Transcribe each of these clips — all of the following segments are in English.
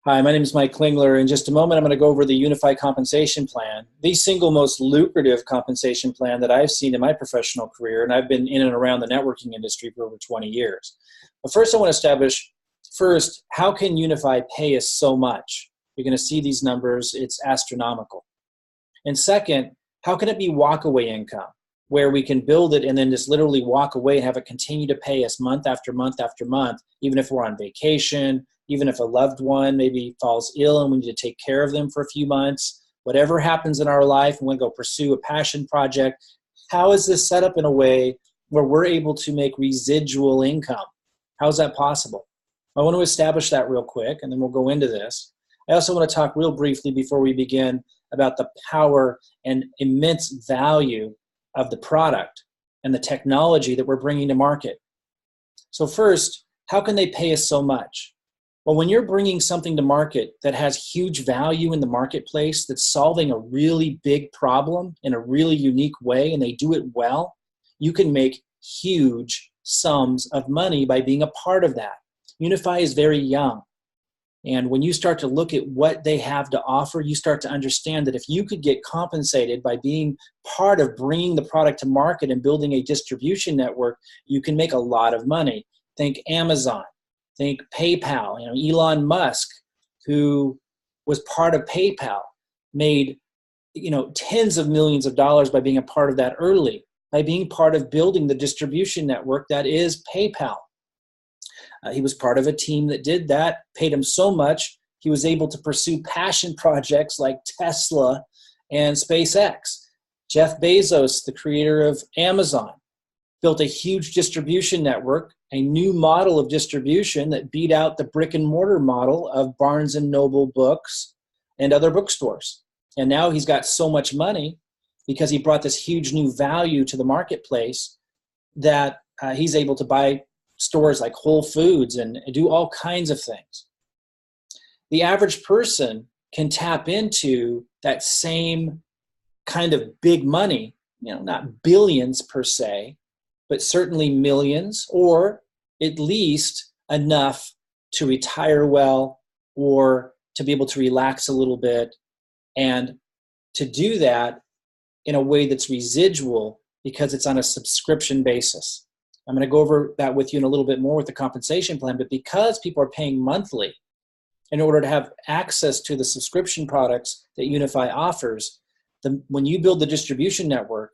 Hi, my name is Mike Klingler. In just a moment, I'm going to go over the Unifii compensation plan, the single most lucrative compensation plan that I've seen in my professional career, and I've been in and around the networking industry for over 20 years. But first, I want to establish, how can Unifii pay us so much? You're going to see these numbers. It's astronomical. And second, how can it be walkaway income, where we can build it and then just literally walk away and have it continue to pay us month after month after month, even if we're on vacation, even if a loved one maybe falls ill and we need to take care of them for a few months, whatever happens in our life, and we go pursue a passion project. How is this set up in a way where we're able to make residual income? How is that possible? I want to establish that real quick, and then we'll go into this. I also want to talk real briefly before we begin about the power and immense value of the product and the technology that we're bringing to market. So first, how can they pay us so much? Well, when you're bringing something to market that has huge value in the marketplace, that's solving a really big problem in a really unique way, and they do it well, you can make huge sums of money by being a part of that. Unifii is very young. And when you start to look at what they have to offer, you start to understand that if you could get compensated by being part of bringing the product to market and building a distribution network, you can make a lot of money. Think Amazon. Think PayPal. Elon Musk, who was part of PayPal, made tens of millions of dollars by being a part of that early, by being part of building the distribution network that is PayPal. He was part of a team that did that, paid him so much, he was able to pursue passion projects like Tesla and SpaceX. Jeff Bezos, the creator of Amazon, built a huge distribution network, a new model of distribution that beat out the brick and mortar model of Barnes and Noble books and other bookstores. And now he's got so much money because he brought this huge new value to the marketplace that he's able to buy stores like Whole Foods and do all kinds of things. The average person can tap into that same kind of big money, not billions per se, but certainly millions, or at least enough to retire well or to be able to relax a little bit, and to do that in a way that's residual because it's on a subscription basis. I'm going to go over that with you in a little bit more with the compensation plan, but because people are paying monthly in order to have access to the subscription products that Unifii offers, when you build the distribution network,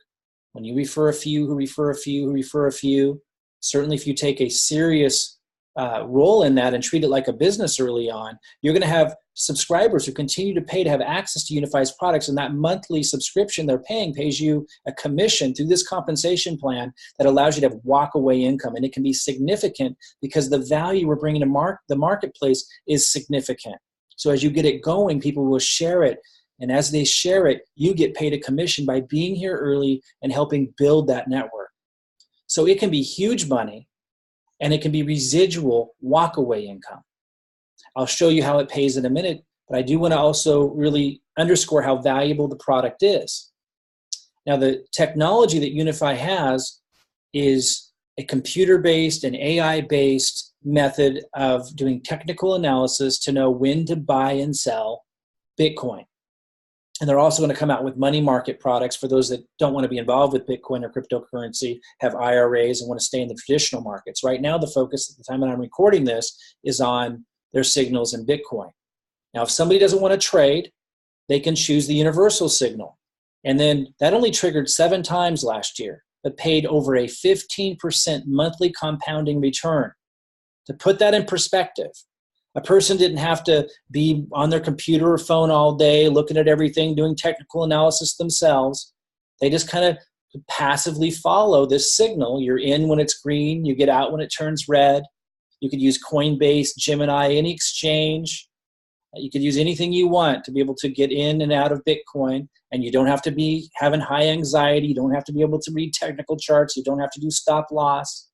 when you refer a few who refer a few who refer a few, certainly if you take a serious role in that and treat it like a business early on, you're going to have subscribers who continue to pay to have access to Unifii's products, and that monthly subscription they're paying pays you a commission through this compensation plan that allows you to have walk-away income, and it can be significant because the value we're bringing to the marketplace is significant. So as you get it going, people will share it, and as they share it, you get paid a commission by being here early and helping build that network. So it can be huge money, and it can be residual walk-away income. I'll show you how it pays in a minute, but I do want to also really underscore how valuable the product is. Now, the technology that Unifii has is a computer-based and AI-based method of doing technical analysis to know when to buy and sell Bitcoin. And they're also going to come out with money market products for those that don't want to be involved with Bitcoin or cryptocurrency, have IRAs, and want to stay in the traditional markets. Right now, the focus at the time that I'm recording this is on their signals in Bitcoin. Now, if somebody doesn't want to trade, they can choose the universal signal. And then that only triggered 7 times last year, but paid over a 15% monthly compounding return. To put that in perspective, a person didn't have to be on their computer or phone all day looking at everything, doing technical analysis themselves. They just kind of passively follow this signal. You're in when it's green, you get out when it turns red. You could use Coinbase, Gemini, any exchange. You could use anything you want to be able to get in and out of Bitcoin, and you don't have to be having high anxiety. You don't have to be able to read technical charts. You don't have to do stop loss.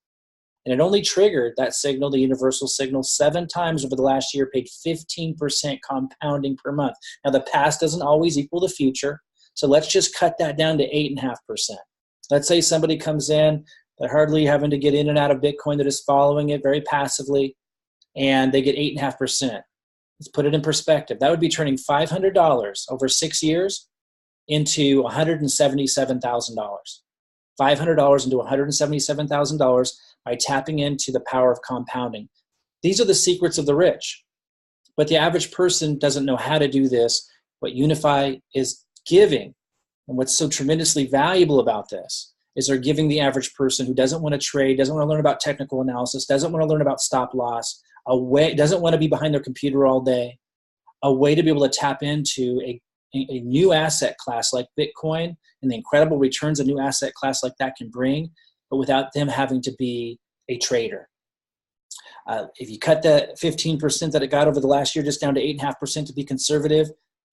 And it only triggered that signal, the universal signal, 7 times over the last year, paid 15% compounding per month. Now, the past doesn't always equal the future, so let's just cut that down to 8.5%. Let's say somebody comes in, they're hardly having to get in and out of Bitcoin, they're just following it very passively, and they get 8.5%. Let's put it in perspective. That would be turning $500 over 6 years into $177,000. $500 into $177,000 by tapping into the power of compounding. These are the secrets of the rich. But the average person doesn't know how to do this. What Unifii is giving, and what's so tremendously valuable about this, is they're giving the average person who doesn't want to trade, doesn't want to learn about technical analysis, doesn't want to learn about stop loss, a way, doesn't want to be behind their computer all day, a way to be able to tap into a new asset class like Bitcoin and the incredible returns a new asset class like that can bring, but without them having to be a trader. If you cut the 15% that it got over the last year just down to 8.5% to be conservative,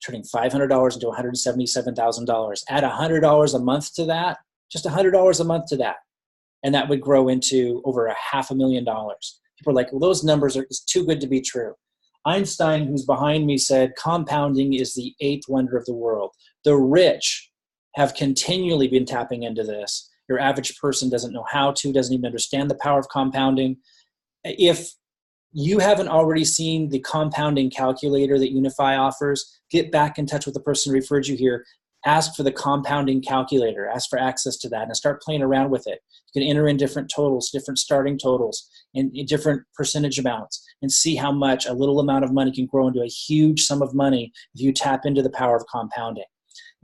turning $500 into $177,000. Add $100 a month to that, just $100 a month to that, and that would grow into over $500,000. People are like, well, those numbers are just too good to be true. Einstein, who's behind me, said compounding is the eighth wonder of the world. The rich have continually been tapping into this. Your average person doesn't know how to, doesn't even understand the power of compounding. If you haven't already seen the compounding calculator that Unifii offers, get back in touch with the person who referred you here. Ask for the compounding calculator. Ask for access to that and start playing around with it. You can enter in different totals, different starting totals, and different percentage amounts, and see how much a little amount of money can grow into a huge sum of money if you tap into the power of compounding.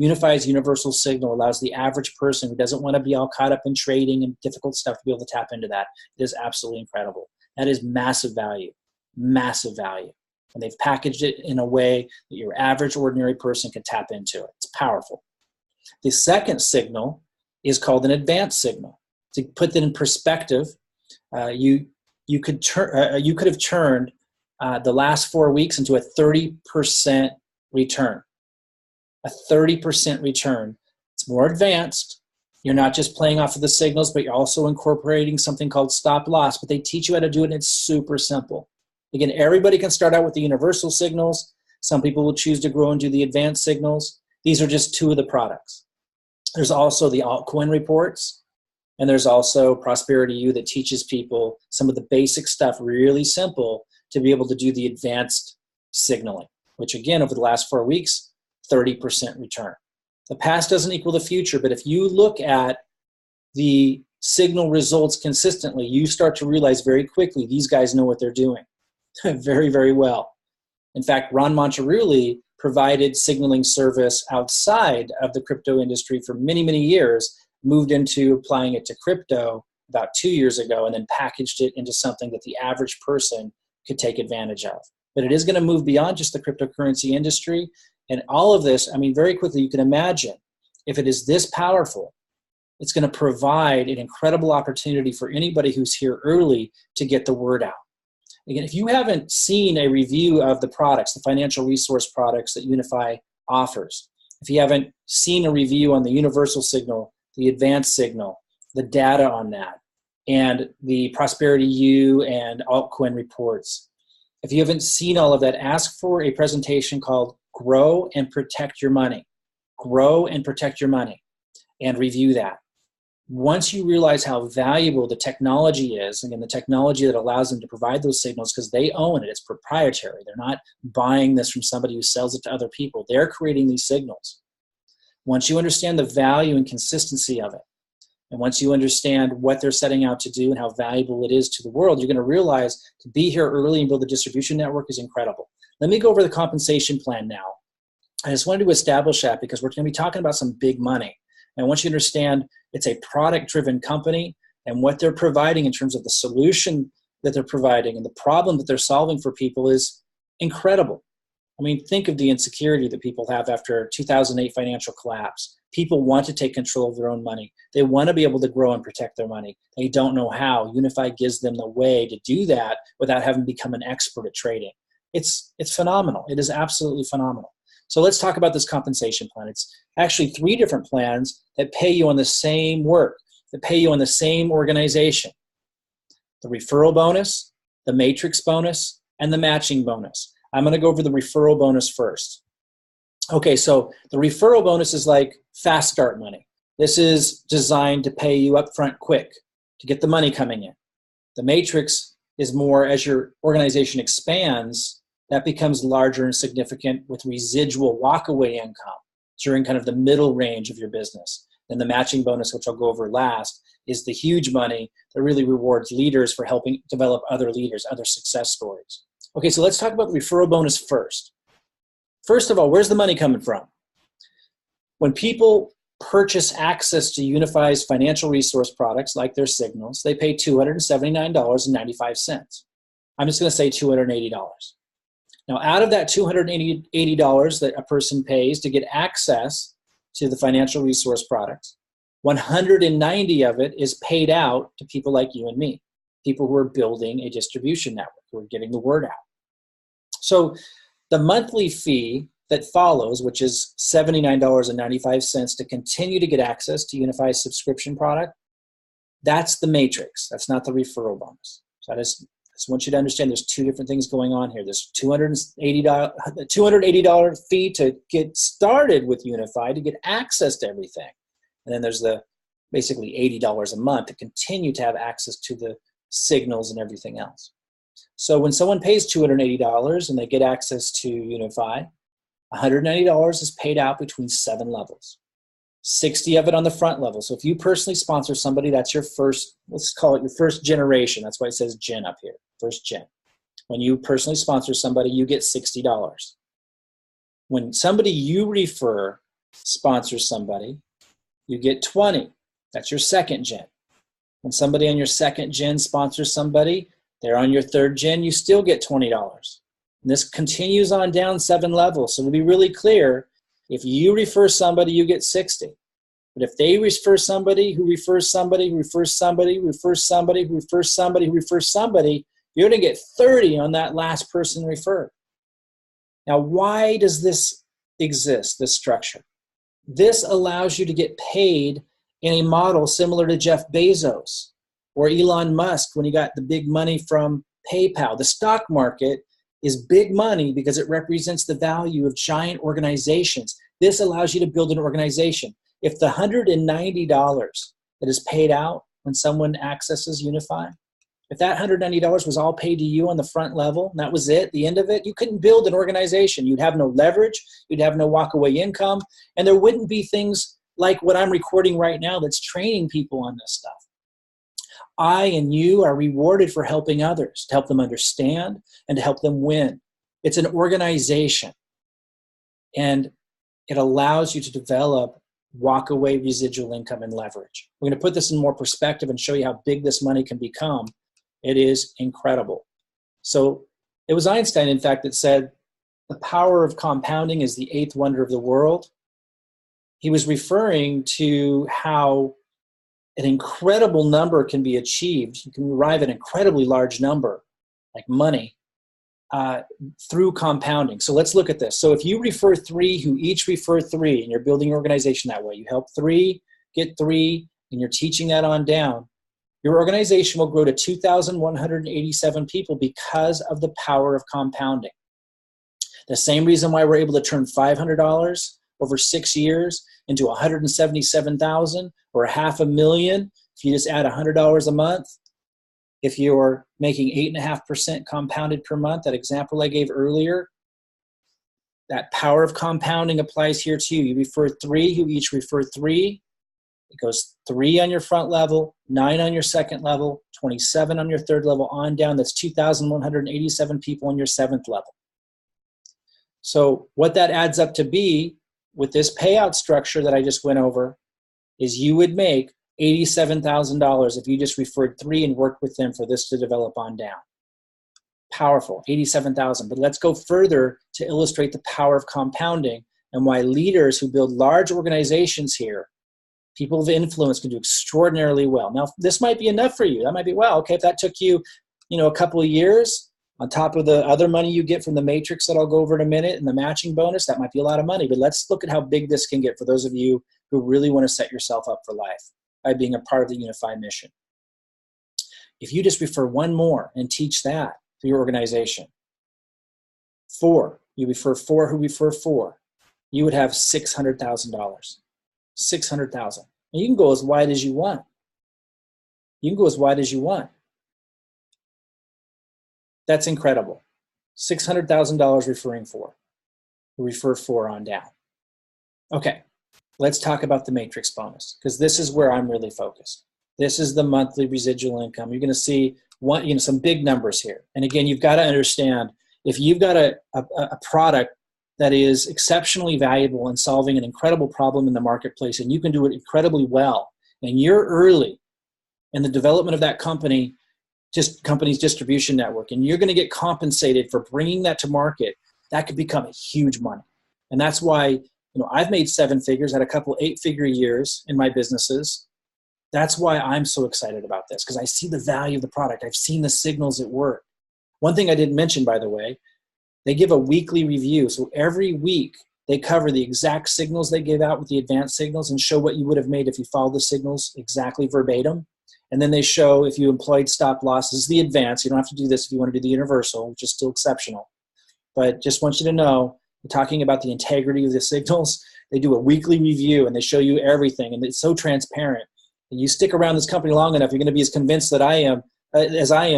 Unifii's universal signal allows the average person who doesn't want to be all caught up in trading and difficult stuff to be able to tap into that. It is absolutely incredible. That is massive value, massive value. And they've packaged it in a way that your average ordinary person can tap into it. It's powerful. The second signal is called an advanced signal. To put that in perspective, you could have turned the last 4 weeks into a 30% return. A 30% return. It's more advanced. You're not just playing off of the signals, but you're also incorporating something called stop loss. But they teach you how to do it, and it's super simple. Again, everybody can start out with the universal signals. Some people will choose to grow and do the advanced signals. These are just two of the products. There's also the altcoin reports, and there's also Prosperity U that teaches people some of the basic stuff, really simple, to be able to do the advanced signaling, which again, over the last 4 weeks, 30% return. The past doesn't equal the future, but if you look at the signal results consistently, you start to realize very quickly these guys know what they're doing very, very well. In fact, Ron Monterulli provided signaling service outside of the crypto industry for many, many years, moved into applying it to crypto about 2 years ago, and then packaged it into something that the average person could take advantage of. But it is going to move beyond just the cryptocurrency industry. And all of this, I mean, very quickly, you can imagine if it is this powerful, it's going to provide an incredible opportunity for anybody who's here early to get the word out. Again, if you haven't seen a review of the products, the financial resource products that Unifii offers, if you haven't seen a review on the universal signal, the advanced signal, the data on that, and the Prosperity U and altcoin reports, if you haven't seen all of that, ask for a presentation called Grow and Protect Your Money. Grow and Protect Your Money, and review that. Once you realize how valuable the technology is, again, the technology that allows them to provide those signals, because they own it, it's proprietary. They're not buying this from somebody who sells it to other people. They're creating these signals. Once you understand the value and consistency of it, and once you understand what they're setting out to do and how valuable it is to the world, you're going to realize to be here early and build a distribution network is incredible. Let me go over the compensation plan now. I just wanted to establish that because we're going to be talking about some big money. And I want you to understand it's a product-driven company, and what they're providing in terms of the solution that they're providing and the problem that they're solving for people is incredible. I mean, think of the insecurity that people have after 2008 financial collapse. People want to take control of their own money. They want to be able to grow and protect their money. They don't know how. Unifii gives them the way to do that without having become an expert at trading. It's phenomenal. It is absolutely phenomenal. So let's talk about this compensation plan. It's actually 3 different plans that pay you on the same work, that pay you on the same organization. The referral bonus, the matrix bonus, and the matching bonus. I'm going to go over the referral bonus first. Okay, so the referral bonus is like fast start money. This is designed to pay you upfront quick, to get the money coming in. The matrix is more as your organization expands, that becomes larger and significant with residual walkaway income during kind of the middle range of your business. And the matching bonus, which I'll go over last, is the huge money that really rewards leaders for helping develop other leaders, other success stories. Okay, so let's talk about the referral bonus first. First of all, where's the money coming from? When people purchase access to Unifi's financial resource products like their signals, they pay $279.95. I'm just going to say $280. Now, out of that $280 that a person pays to get access to the financial resource products, 190 of it is paid out to people like you and me, people who are building a distribution network, who are getting the word out. So the monthly fee that follows, which is $79.95 to continue to get access to Unifi's subscription product, that's the matrix. That's not the referral bonus. So I just want you to understand there's two different things going on here. There's $280 fee to get started with Unify, to get access to everything. And then there's the basically $80 a month to continue to have access to the signals and everything else. So when someone pays $280 and they get access to Unify, $190 is paid out between 7 levels. 60 of it on the front level. So if you personally sponsor somebody, that's your first, let's call it your first generation. That's why it says gen up here, first gen. When you personally sponsor somebody, you get $60. When somebody you refer sponsors somebody, you get 20. That's your second gen. When somebody on your second gen sponsors somebody, they're on your third gen, you still get $20. And this continues on down 7 levels. So to be really clear, if you refer somebody, you get 60. But if they refer somebody who refers somebody who refers somebody who refers somebody who refers somebody who refers somebody, you're going to get 30 on that last person referred. Now, why does this exist, this structure? This allows you to get paid in a model similar to Jeff Bezos or Elon Musk when he got the big money from PayPal. The stock market is big money because it represents the value of giant organizations. This allows you to build an organization. If the $190 that is paid out when someone accesses Unify, if that $190 was all paid to you on the front level, and that was it, the end of it, you couldn't build an organization. You'd have no leverage, you'd have no walkaway income, and there wouldn't be things like what I'm recording right now that's training people on this stuff. I and you are rewarded for helping others, to help them understand and to help them win. It's an organization, and it allows you to develop walkaway residual income and leverage. We're going to put this in more perspective and show you how big this money can become. It is incredible. So it was Einstein, in fact, that said, the power of compounding is the 8th wonder of the world. He was referring to how an incredible number can be achieved. You can arrive at an incredibly large number, like money, through compounding. So let's look at this. So if you refer 3 who each refer 3, and you're building an organization that way, you help 3, get 3, and you're teaching that on down, your organization will grow to 2,187 people because of the power of compounding. The same reason why we're able to turn $500 over 6 years into $177,000 or $500,000 if you just add $100 a month. If you're making 8.5% compounded per month, that example I gave earlier, that power of compounding applies here too. You refer 3 who each refer 3. It goes 3 on your front level, 9 on your second level, 27 on your third level, on down. That's 2,187 people on your 7th level. So what that adds up to be with this payout structure that I just went over is you would make $87,000 if you just referred 3 and worked with them for this to develop on down. Powerful, $87,000. But let's go further to illustrate the power of compounding and why leaders who build large organizations here, people of influence, can do extraordinarily well. Now, this might be enough for you. That might be, well, okay, if that took you, a couple of years, on top of the other money you get from the matrix that I'll go over in a minute and the matching bonus, that might be a lot of money. But let's look at how big this can get for those of you who really want to set yourself up for life by being a part of the Unify mission. If you just refer 1 more and teach that to your organization, 4, you refer 4 who refer 4, you would have $600,000. $600,000. And you can go as wide as you want. You can go as wide as you want. That's incredible. $600,000 refer 4 on down. Okay, let's talk about the matrix bonus, because this is where I'm really focused. This is the monthly residual income. You're going to see some big numbers here. And again, you've got to understand, if you've got a product that is exceptionally valuable and solving an incredible problem in the marketplace, and you can do it incredibly well, and you're early in the development of that company's distribution network, and you're going to get compensated for bringing that to market, that could become a huge money. And that's why I've made 7 figures, had a couple 8-figure years in my businesses. That's why I'm so excited about this, because I see the value of the product. I've seen the signals at work. One thing I didn't mention, by the way, they give a weekly review. So every week they cover the exact signals they gave out with the advanced signals and show what you would have made if you followed the signals exactly verbatim. And then they show if you employed stop losses, the advanced. You don't have to do this if you want to do the universal, which is still exceptional. But just want you to know, we're talking about the integrity of the signals. They do a weekly review and they show you everything, and it's so transparent. And you stick around this company long enough, you're going to be as convinced that I am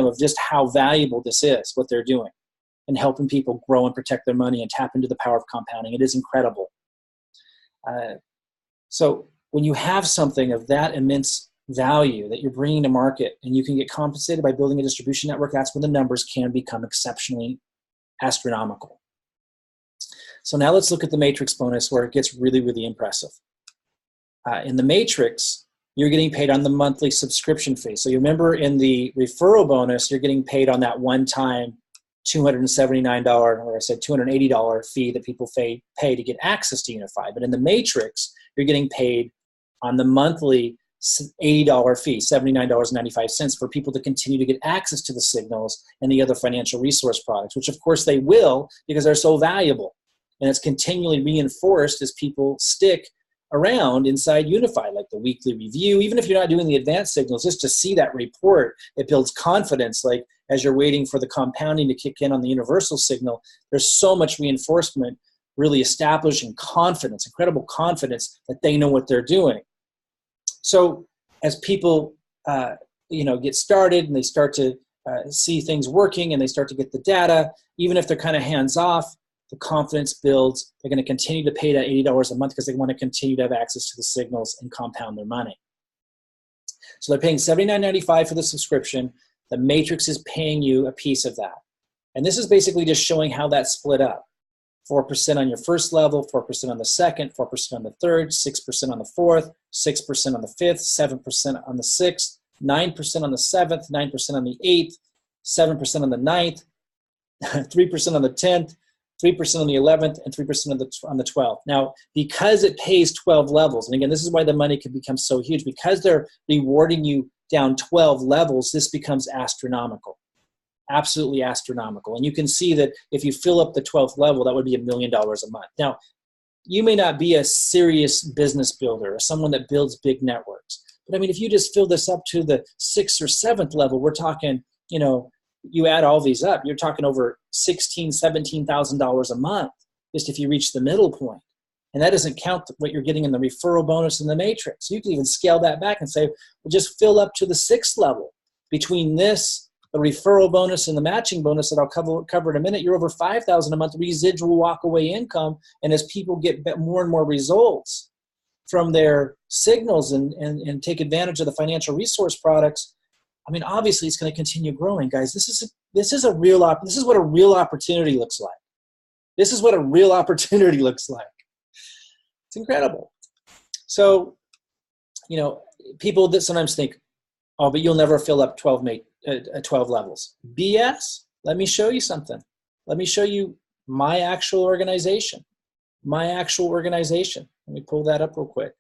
of just how valuable this is, what they're doing, and helping people grow and protect their money and tap into the power of compounding. It is incredible. So when you have something of that immense value that you're bringing to market and you can get compensated by building a distribution network, that's when the numbers can become exceptionally astronomical. So now let's look at the matrix bonus, where it gets really, really impressive. In the matrix, you're getting paid on the monthly subscription fee. So you remember in the referral bonus, you're getting paid on that one-time $279, or I said $280 fee that people pay to get access to Unifii. But in the matrix, you're getting paid on the monthly $80 fee, $79.95, for people to continue to get access to the signals and the other financial resource products, which of course they will, because they're so valuable. And it's continually reinforced as people stick around inside Unifii, like the weekly review. Even if you're not doing the advanced signals, just to see that report, it builds confidence. Like as you're waiting for the compounding to kick in on the universal signal, there's so much reinforcement really establishing confidence, incredible confidence that they know what they're doing. So as people get started and they start to see things working and they start to get the data, even if they're kind of hands off, the confidence builds. They're going to continue to pay that $80 a month because they want to continue to have access to the signals and compound their money. So they're paying $79.95 for the subscription. The matrix is paying you a piece of that. And this is basically just showing how that's split up. 4% on your first level, 4% on the second, 4% on the third, 6% on the fourth, 6% on the fifth, 7% on the sixth, 9% on the seventh, 9% on the eighth, 7% on the ninth, 3% on the 10th, 3% on the 11th, and 3% on the 12th. Now, because it pays 12 levels, and again, this is why the money can become so huge, because they're rewarding you down 12 levels, this becomes astronomical, absolutely astronomical. And you can see that if you fill up the 12th level, that would be $1 million a month. Now, you may not be a serious business builder or someone that builds big networks, but I mean, if you just fill this up to the 6th or 7th level, we're talking, you add all these up, you're talking over $16,000, $17,000 a month, just if you reach the middle point. And that doesn't count what you're getting in the referral bonus and the matrix. You can even scale that back and say, well, just fill up to the 6th level. Between this, the referral bonus and the matching bonus that I'll cover in a minute, you're over $5,000 a month residual walkaway income. And as people get more and more results from their signals and take advantage of the financial resource products, I mean, obviously it's going to continue growing, guys. This is what a real opportunity looks like. This is what a real opportunity looks like. It's incredible. So, people that sometimes think, oh, but you'll never fill up 12 levels. BS. Let me show you something. Let me show you my actual organization. Let me pull that up real quick.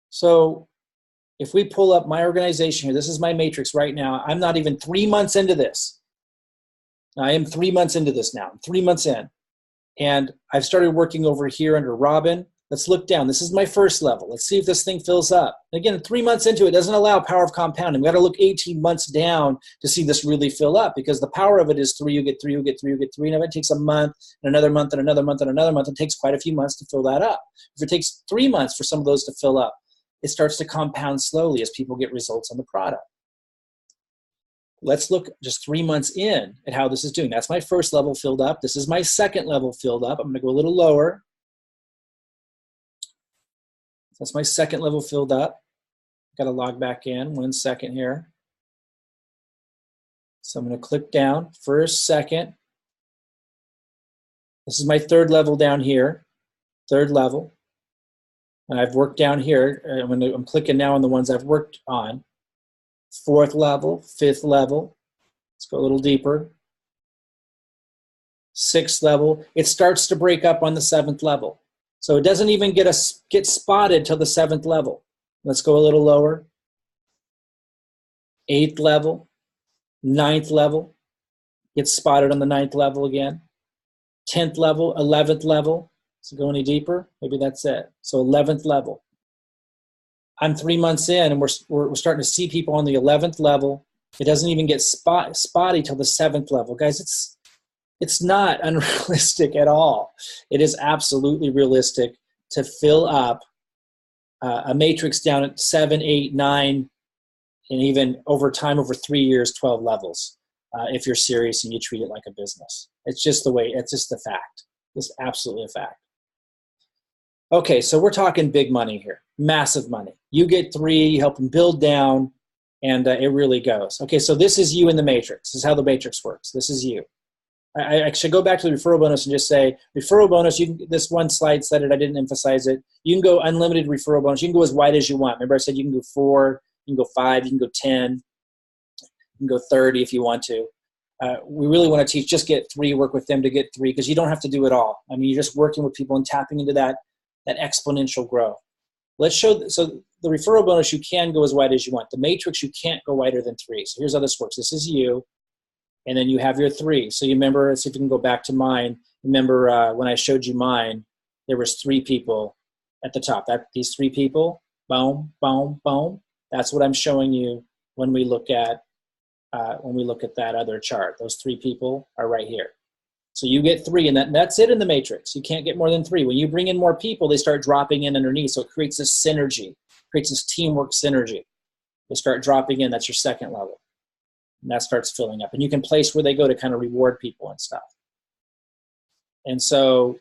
So if we pull up my organization here, this is my matrix right now. I'm not even 3 months into this. I am 3 months into this now. I'm 3 months in. And I've started working over here under Robin. Let's look down. This is my first level. Let's see if this thing fills up. And again, 3 months into it doesn't allow power of compounding. We got to look 18 months down to see this really fill up, because the power of it is 3, you get 3, you get 3, you get 3. And if it takes a month and another month and another month and another month, it takes quite a few months to fill that up. If it takes 3 months for some of those to fill up, it starts to compound slowly as people get results on the product. Let's look just 3 months in at how this is doing. That's my first level filled up. This is my second level filled up. I'm going to go a little lower. That's my second level filled up. Got to log back in 1 second here. So I'm going to click down, first, second. This is my third level down here, third level. And I've worked down here. I'm clicking now on the ones I've worked on. Fourth level, fifth level. Let's go a little deeper. Sixth level. It starts to break up on the seventh level. So it doesn't even get spotted till the seventh level. Let's go a little lower. Eighth level, ninth level. Gets spotted on the ninth level again. 10th level, 11th level. So go any deeper? Maybe that's it. So 11th level. I'm 3 months in, and we're starting to see people on the 11th level. It doesn't even get spotty till the 7th level. Guys, it's not unrealistic at all. It is absolutely realistic to fill up a matrix down at 7, 8, 9, and even over time, over 3 years, 12 levels, if you're serious and you treat it like a business. It's just the way, it's just a fact. It's absolutely a fact. Okay, so we're talking big money here, massive money. You get 3, you help them build down, and it really goes. Okay, so this is you in the matrix. This is how the matrix works. This is you. I should go back to the referral bonus and just say, referral bonus, this one slide said it, I didn't emphasize it. You can go unlimited referral bonus. You can go as wide as you want. Remember I said you can go 4, you can go 5, you can go 10, you can go 30 if you want to. We really want to teach, just get 3, work with them to get 3, because you don't have to do it all. I mean, you're just working with people and tapping into that exponential growth. Let's show, so the referral bonus, you can go as wide as you want. The matrix, you can't go wider than 3. So here's how this works. This is you, and then you have your 3. So you remember, let's see if we can go back to mine. Remember when I showed you mine, there was 3 people at the top. These 3 people, boom, boom, boom. That's what I'm showing you when we look at that other chart. Those 3 people are right here. So you get 3, and that's it in the matrix. You can't get more than 3. When you bring in more people, they start dropping in underneath. So it creates this synergy, creates this teamwork synergy. They start dropping in. That's your second level. And that starts filling up. And you can place where they go to kind of reward people and stuff. And so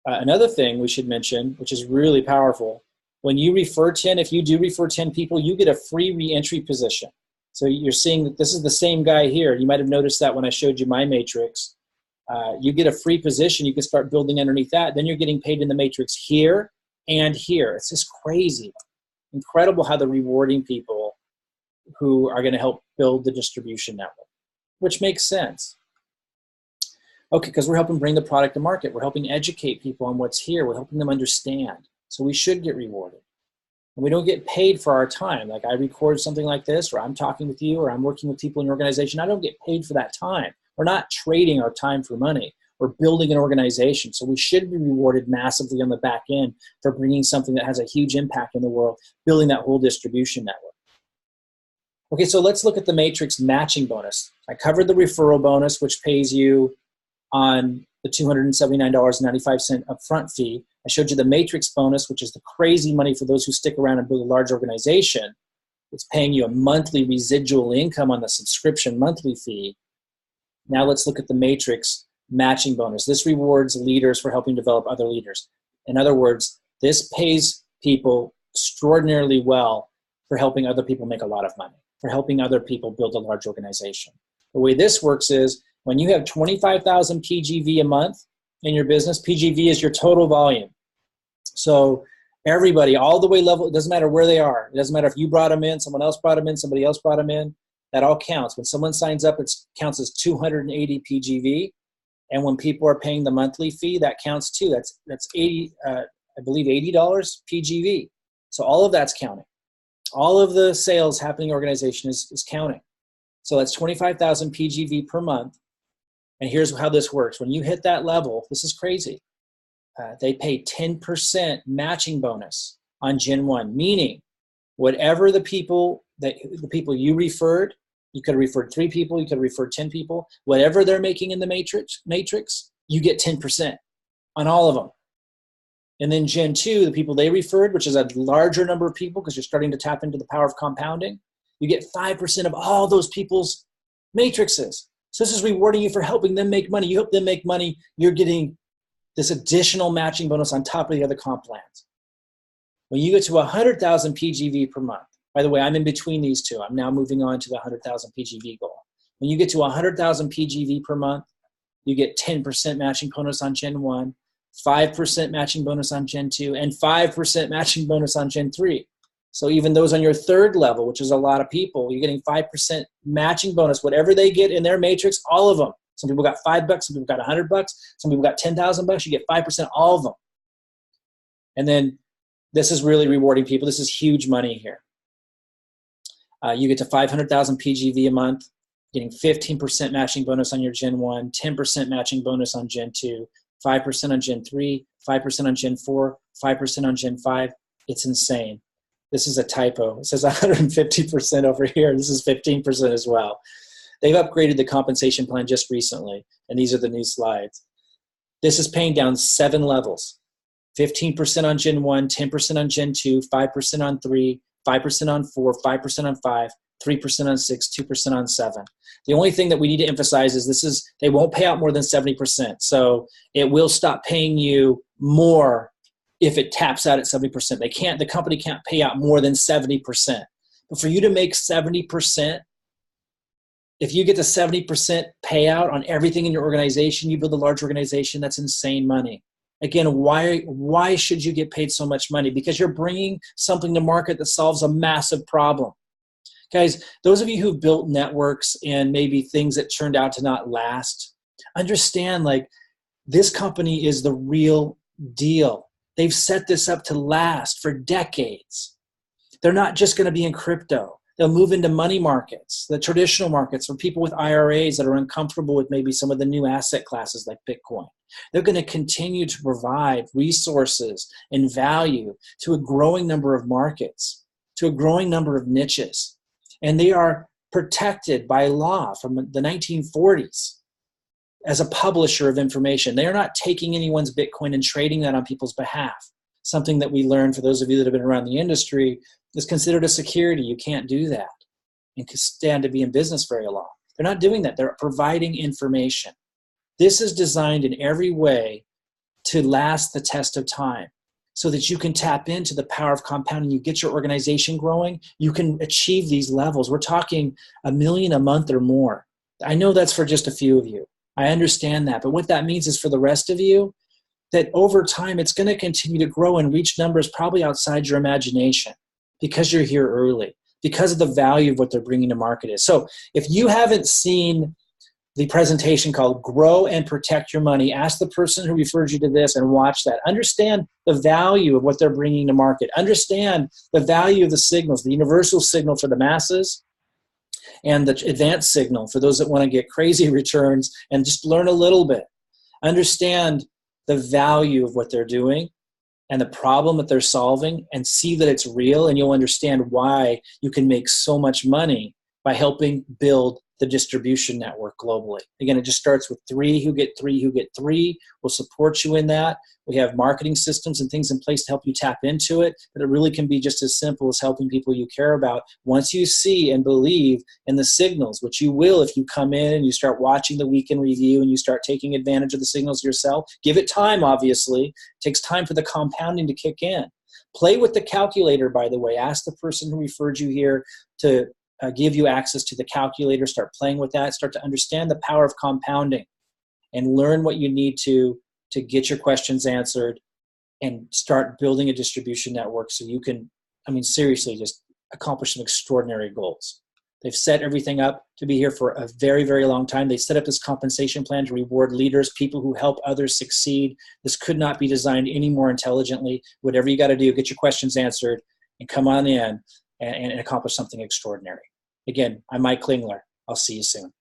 another thing we should mention, which is really powerful, when you refer 10, if you do refer 10 people, you get a free re-entry position. So you're seeing that this is the same guy here. You might have noticed that when I showed you my matrix. You get a free position. You can start building underneath that. Then you're getting paid in the matrix here and here. It's just crazy. Incredible how they're rewarding people who are going to help build the distribution network, which makes sense. Okay, because we're helping bring the product to market. We're helping educate people on what's here. We're helping them understand. So we should get rewarded. And we don't get paid for our time. Like I record something like this, or I'm talking with you, or I'm working with people in your organization. I don't get paid for that time. We're not trading our time for money. We're building an organization. So we should be rewarded massively on the back end for bringing something that has a huge impact in the world, building that whole distribution network. Okay, so let's look at the matrix matching bonus. I covered the referral bonus, which pays you on the $279.95 upfront fee. I showed you the matrix bonus, which is the crazy money for those who stick around and build a large organization. It's paying you a monthly residual income on the subscription monthly fee. Now let's look at the matrix matching bonus. This rewards leaders for helping develop other leaders. In other words, this pays people extraordinarily well for helping other people make a lot of money, for helping other people build a large organization. The way this works is when you have 25,000 PGV a month in your business, PGV is your total volume. So everybody, all the way level, it doesn't matter where they are. It doesn't matter if you brought them in, someone else brought them in, somebody else brought them in. That all counts. When someone signs up, it counts as 280 PGV. And when people are paying the monthly fee, that counts too. That's 80, I believe $80 PGV. So all of that's counting. All of the sales happening in the organization is counting. So that's 25,000 PGV per month. And here's how this works. When you hit that level, this is crazy. They pay 10% matching bonus on Gen 1, meaning whatever the people you referred, you could have referred 3 people, you could have referred 10 people, whatever they're making in the matrix, you get 10% on all of them. And then Gen 2, the people they referred, which is a larger number of people because you're starting to tap into the power of compounding, you get 5% of all those people's matrices. So this is rewarding you for helping them make money. You help them make money, you're getting this additional matching bonus on top of the other comp plans. When you get to 100,000 PGV per month, by the way, I'm in between these two. I'm now moving on to the 100,000 PGV goal. When you get to 100,000 PGV per month, you get 10% matching bonus on Gen 1, 5% matching bonus on Gen 2, and 5% matching bonus on Gen 3. So even those on your third level, which is a lot of people, you're getting 5% matching bonus. Whatever they get in their matrix, all of them. Some people got $5, some people got $100, some people got $10,000. You get 5%, all of them. And then this is really rewarding people. This is huge money here. You get to 500,000 PGV a month, getting 15% matching bonus on your Gen 1, 10% matching bonus on Gen 2, 5% on Gen 3, 5% on Gen 4, 5% on Gen 5. It's insane. This is a typo. It says 150% over here. This is 15% as well. They've upgraded the compensation plan just recently, and these are the new slides. This is paying down 7 levels. 15% on Gen 1, 10% on Gen 2, 5% on 3, 5% on 4, 5% on 5, 3% on 6, 2% on 7. The only thing that we need to emphasize is they won't pay out more than 70%. So it will stop paying you more if it taps out at 70%. The company can't pay out more than 70%. But for you to make 70%, if you get the 70% payout on everything in your organization, you build a large organization, that's insane money. Again, why should you get paid so much money? Because you're bringing something to market that solves a massive problem. Guys, those of you who've built networks and maybe things that turned out to not last, understand like this company is the real deal. They've set this up to last for decades. They're not just going to be in crypto. They'll move into money markets, the traditional markets for people with IRAs that are uncomfortable with maybe some of the new asset classes like Bitcoin. They're going to continue to provide resources and value to a growing number of markets, to a growing number of niches. And they are protected by law from the 1940s as a publisher of information. They are not taking anyone's Bitcoin and trading that on people's behalf. Something that we learned, for those of you that have been around the industry, is considered a security. You can't do that and stand to be in business very long. They're not doing that. They're providing information. This is designed in every way to last the test of time so that you can tap into the power of compounding. You get your organization growing, you can achieve these levels. We're talking $1 million a month or more. I know that's for just a few of you. I understand that. But what that means is for the rest of you, that over time it's going to continue to grow and reach numbers probably outside your imagination because you're here early, because of the value of what they're bringing to market is. So if you haven't seen the presentation called Grow and Protect Your Money, ask the person who referred you to this and watch that. Understand the value of what they're bringing to market. Understand the value of the signals, the universal signal for the masses and the advanced signal for those that want to get crazy returns and just learn a little bit. Understand the value of what they're doing and the problem that they're solving and see that it's real, and you'll understand why you can make so much money by helping build the distribution network globally. Again, it just starts with 3 who get 3 who get 3. We'll support you in that. We have marketing systems and things in place to help you tap into it, but it really can be just as simple as helping people you care about. Once you see and believe in the signals, which you will if you come in and you start watching the weekend review and you start taking advantage of the signals yourself, give it time, obviously. It takes time for the compounding to kick in. Play with the calculator, by the way. Ask the person who referred you here to give you access to the calculator. Start playing with that. Start to understand the power of compounding and learn what you need to get your questions answered and start building a distribution network so you can, seriously, just accomplish some extraordinary goals. They've set everything up to be here for a very, very long time. They set up this compensation plan to reward leaders, people who help others succeed. This could not be designed any more intelligently. Whatever you got to do, get your questions answered and come on in and accomplish something extraordinary. Again, I'm Mike Klingler. I'll see you soon.